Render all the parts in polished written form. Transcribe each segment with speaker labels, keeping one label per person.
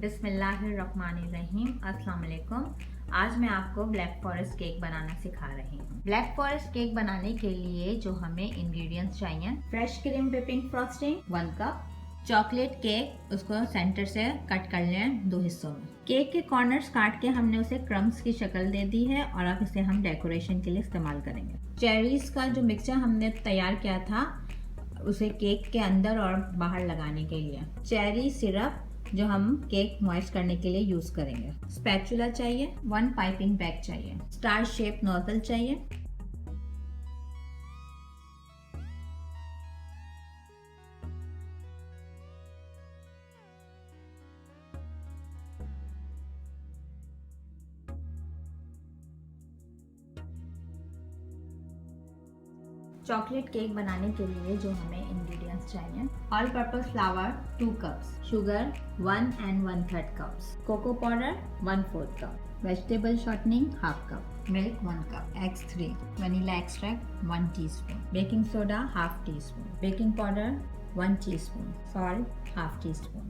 Speaker 1: बिस्मिल्लाहिर्रहमानिर्रहीम। अस्सलाम वालेकुम। आज मैं आपको ब्लैक फॉरेस्ट केक बनाना सिखा रही हूँ। ब्लैक फॉरेस्ट केक बनाने के लिए जो हमें इंग्रेडिएंट्स चाहिए, fresh cream whipping frosting 1 cup, chocolate cake उसको सेंटर से कट कर लें 2 हिस्सों में। केक के कॉर्नर्स काट के हमने उसे क्रम्स की शक्ल दे दी है और अब इसे हम डेकोरेशन के लिए इस्तेमाल करेंगे। चेरीज का जो मिक्सचर हमने तैयार किया था उसे केक के अंदर और बाहर लगाने के लिए, चेरी सिरप जो हम केक मॉइस्ट करने के लिए यूज करेंगे, स्पैचुला चाहिए, 1 पाइपिंग बैग चाहिए, स्टार शेप नोजल चाहिए, चॉकलेट केक बनाने के लिए जो हमें इंग्रेडिएंट्स चाहिए, all purpose flour 2 cups, sugar 1 and 1/3 cups, cocoa powder 1/4 cup, vegetable shortening 1/2 cup, milk 1 cup, eggs 3, vanilla extract 1 teaspoon, baking soda 1/2 teaspoon, baking powder 1 teaspoon, salt 1/2 teaspoon.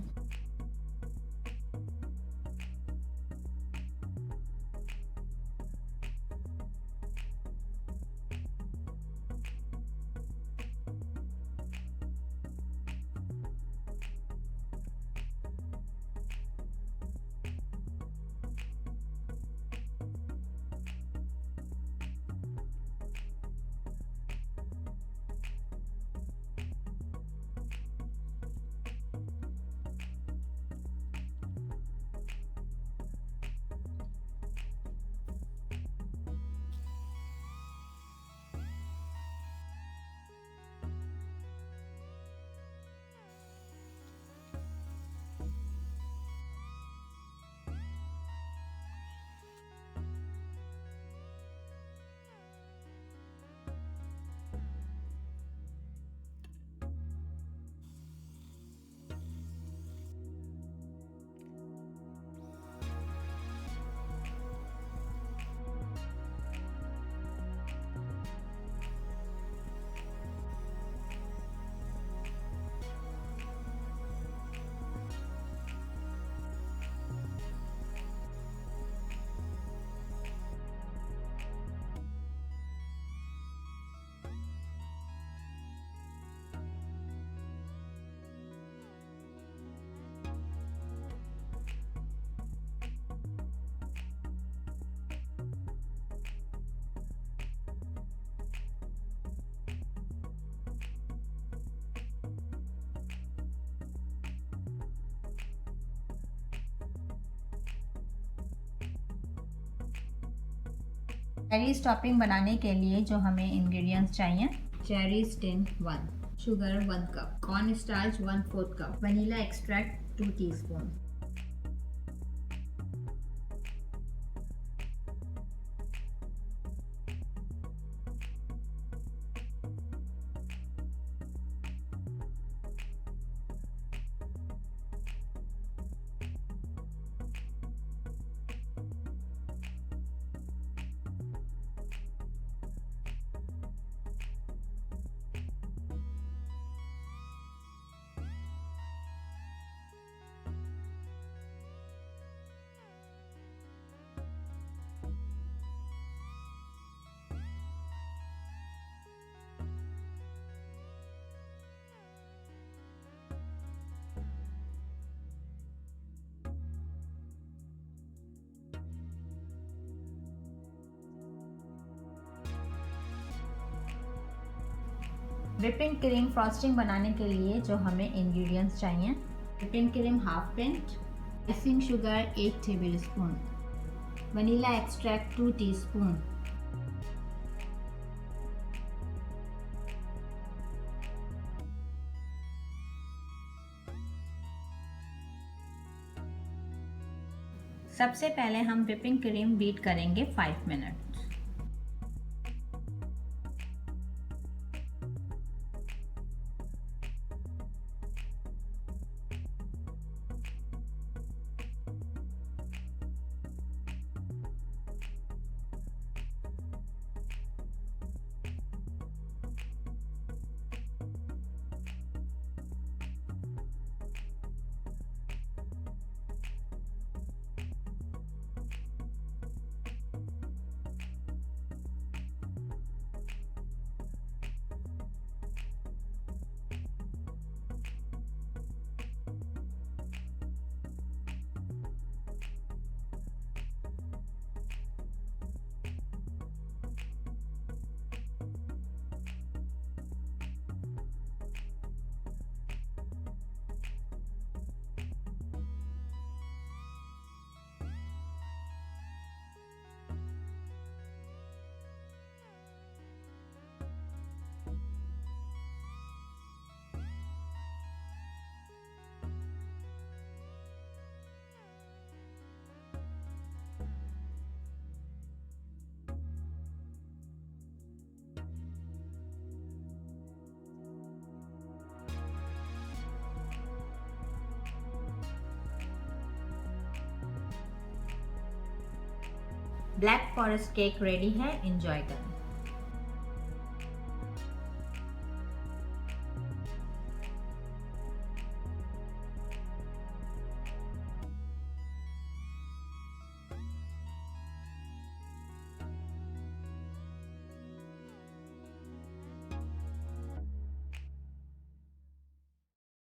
Speaker 1: Cherries topping बनाने के लिए जो हमें इंग्रेडिएंट्स चाहिए, cherries tin 1, sugar 1 cup, corn starch 1/4 cup, vanilla extract 2 teaspoon, whipping cream frosting बनाने के लिए जो हमें इंग्रेडिएंट्स चाहिए, whipping cream 1/2 pinch, icing sugar 1 tablespoon, vanilla extract 2 teaspoon, सबसे पहले हम व्हिपिंग क्रीम बीट करेंगे 5 minute. Black forest cake ready है, एंजॉय करें।